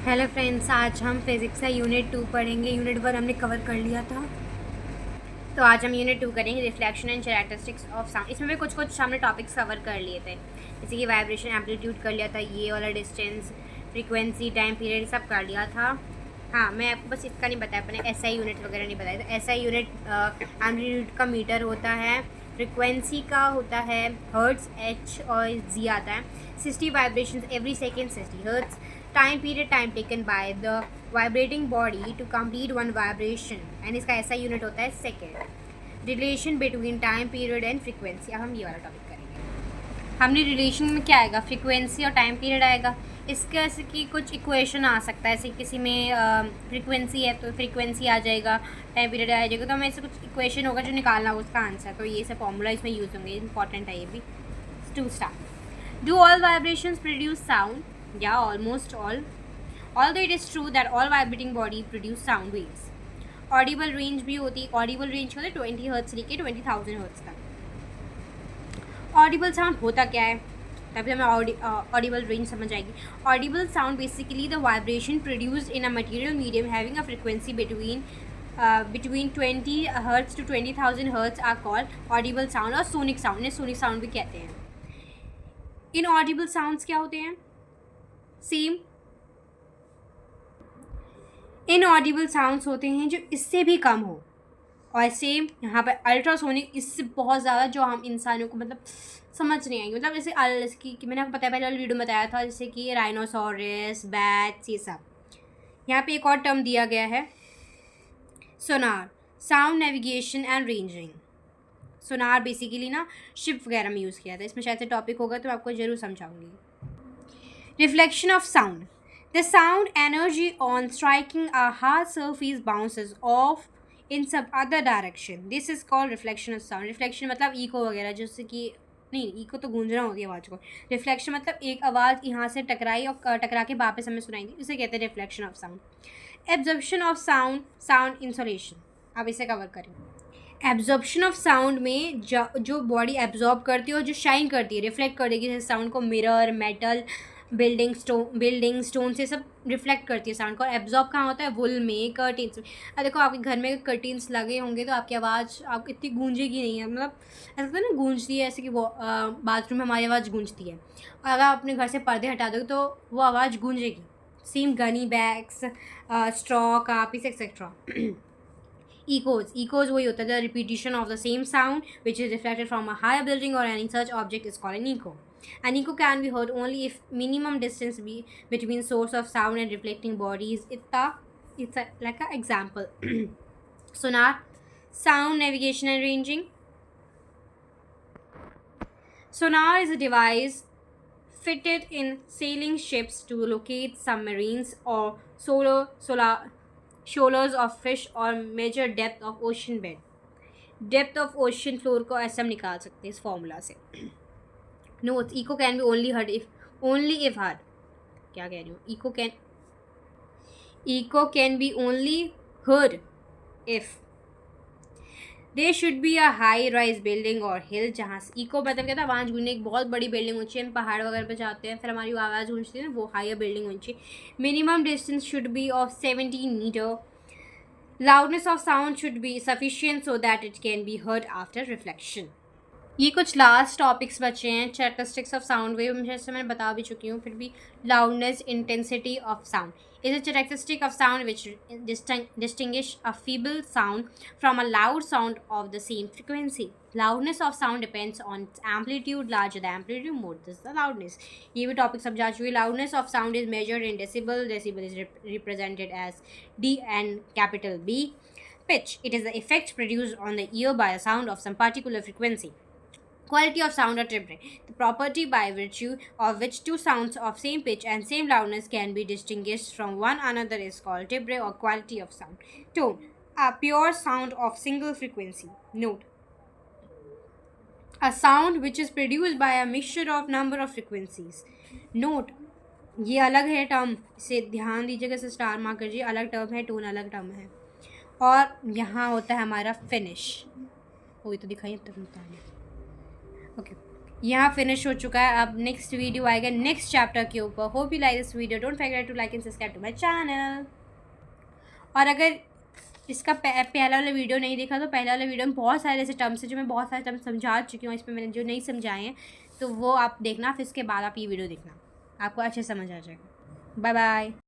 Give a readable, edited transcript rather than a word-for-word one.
Hello friends, आज हम physics का यूनिट 2 पढ़ेंगे। यूनिट 1 हमने कवर कर लिया था, तो आज हम यूनिट 2 करेंगे, reflection and characteristics of sound. इसमें भी कुछ हमने टॉपिक्स कवर कर लिए थे, जैसे कि वाइब्रेशन, एम्पलीट्यूड कर लिया था, ये वाला डिस्टेंस, फ्रीक्वेंसी, टाइम पीरियड, सब कर लिया था। हाँ, मैं आपको बस इसका नहीं बताया, अपने एसआई यूनिट वगैरह नहीं बताया। तो एसआई यूनिट एम्पलीट्यूड का मीटर होता है, फ्रिक्वेंसी का होता है हर्ट्स, एच और जी आता है, 60 vibration every second, 60 hertz, time period, time taken by the vibrating body to complete one vibration, and इसका ऐसा यूनिट होता है second. Relation between time period and frequency. अब हम ये वाला टॉपिक करेंगे। हमने रिलेशन में क्या आएगा, फ्रिक्वेंसी और टाइम पीरियड आएगा। इसके ऐसे कि कुछ इक्वेशन आ सकता है, ऐसे किसी में फ्रिक्वेंसी है तो फ्रिक्वेंसी आ जाएगा, टाइम पीरियड आ जाएगा, तो हमें ऐसे कुछ इक्वेशन होगा जो निकालना होगा उसका आंसर। तो ये सब फॉर्मूला इसमें यूज़ होंगे, इंपॉर्टेंट है ये भी। To start, do all vibrations produce sound? या almost all. Although it is true that all vibrating body produce sound waves. Audible range भी होती है, ऑडिबल रेंज होता है 20 हर्ट्ज से लेके 20,000 हर्ट्ज तक। ऑडिबल साउंड होता क्या है, तभी हमें ऑडिबल रेंज समझ आएगी। Audible sound basically the vibration produced in a material medium having a frequency between 20 hertz to 20,000 hertz are called audible sound और सोनिक साउंड, इन्हें सोनिक साउंड भी कहते हैं। इन ऑडिबल साउंड्स क्या होते हैं, सेम इनऑडिबल साउंड्स होते हैं जो इससे भी कम हो, और सेम यहाँ पर अल्ट्रासोनिक इससे बहुत ज़्यादा, जो हम इंसानों को मतलब समझ नहीं आएंगे। मतलब जैसे कि मैंने आपको पता है, पहले वाले वीडियो में बताया था, जैसे कि राइनोसोरस, बैट्स, ये सब। यहाँ पे एक और टर्म दिया गया है, sonar, sound navigation and ranging. Sonar basically ना शिप वगैरह में यूज़ किया था, इसमें शायद से टॉपिक होगा तो आपको ज़रूर समझाऊंगी। Reflection of sound. The sound energy on striking a hard surface bounces off in some other direction. This is called reflection of sound. Reflection मतलब इको वगैरह, जैसे कि नहीं, इको तो गूंजना होगी आवाज़ को। रिफ्लेक्शन मतलब एक आवाज़ यहाँ से टकराई और टकरा के वापस हमें सुनाई दी, इसे कहते हैं reflection of sound. Absorption of sound, sound insolation. अब इसे कवर करें। एब्जॉर्प्शन ऑफ साउंड में जो बॉडी एब्जॉर्ब करती है और जो शाइन करती है, रिफ्लेक्ट कर देगी, जैसे साउंड को मिरर, मेटल, बिल्डिंग स्टोन से सब रिफ्लेक्ट करती है साउंड को। और एब्जॉर्ब कहाँ होता है, वुल में, कर्टेन्स में। अब देखो आपके घर में कर्टेन्स लगे होंगे तो आपकी आवाज़ आप इतनी गूंजेगी नहीं है, मतलब ऐसा होता है ना, गूंजती है, ऐसे कि वो बाथरूम में हमारी आवाज़ गूंजती है, और अगर आप अपने घर से पर्दे हटा दोगे तो वो आवाज़ गूंजेगी। Same gunny bags, straw, copies, etcetera. Echoes वही होता है, the repetition of the same sound which is reflected from a higher building or any such object is called an echo. An echo can be heard only if minimum distance between source of sound and reflecting bodies. Like an example. Sonar, sound navigation and ranging. Sonar is a device fitted in sailing ships to locate submarines or shoalers of fish or measure depth of ocean bed. Depth of ocean floor को ऐसे हम निकाल सकते हैं इस formula से। Notes, echo can be only if heard, क्या कह रही हूँ, echo can be only heard if they should be a high rise building और हिल, जहाँ से इको मतलब क्या था, आवाज़ गूंजने, एक बहुत बड़ी बिल्डिंग ऊंची है, हम पहाड़ वगैरह पे जाते हैं फिर हमारी आवाज़ गूंजती है ना, वो हायर बिल्डिंग ऊंची। Minimum distance should be of 17 meter. Loudness of sound should be sufficient so that it can be heard after reflection. ये कुछ लास्ट टॉपिक्स बचे हैं, कैरेक्टरिस्टिक्स ऑफ साउंड वेव, जैसे मैंने बता भी चुकी हूँ, फिर भी loudness, intensity of sound is a characteristic of sound which distinguish a feeble sound from a loud sound of the same frequency. Loudness of sound depends on its amplitude. Larger the amplitude, more this the loudness. ये भी topic सब जा चुकी है। Loudness of sound is measured in decibel. Decibel is represented as D and capital B. Pitch, it is the effect produced on the ear by a sound of some particular frequency. Quality of sound or timbre, the property by virtue of which two sounds of same pitch and same loudness can be distinguished from one another is called timbre or quality of sound. Tone, a pure sound of single frequency. Note, a sound which is produced by a mixture of number of frequencies. Note, ये अलग है term, इसे ध्यान दीजिएगा, इसे star mark करिए, अलग term है, टोन अलग टर्म है। और यहाँ होता है हमारा फिनिश, वही तो दिखाइए तब बताइए। ओके, यहाँ फिनिश हो चुका है। अब नेक्स्ट वीडियो आएगा नेक्स्ट चैप्टर के ऊपर। Hope you like this video, don't forget to like and subscribe to my channel. और अगर इसका पहला वाला वीडियो नहीं देखा तो पहला वाला वीडियो में बहुत सारे ऐसे टर्म्स हैं जो मैं बहुत सारे टर्म्स समझा चुकी हूँ, इसमें मैंने जो नहीं समझाए हैं तो वो आप देखना, फिर इसके बाद आप ये वीडियो देखना, आपको अच्छे समझ आ जाएगा। Bye bye.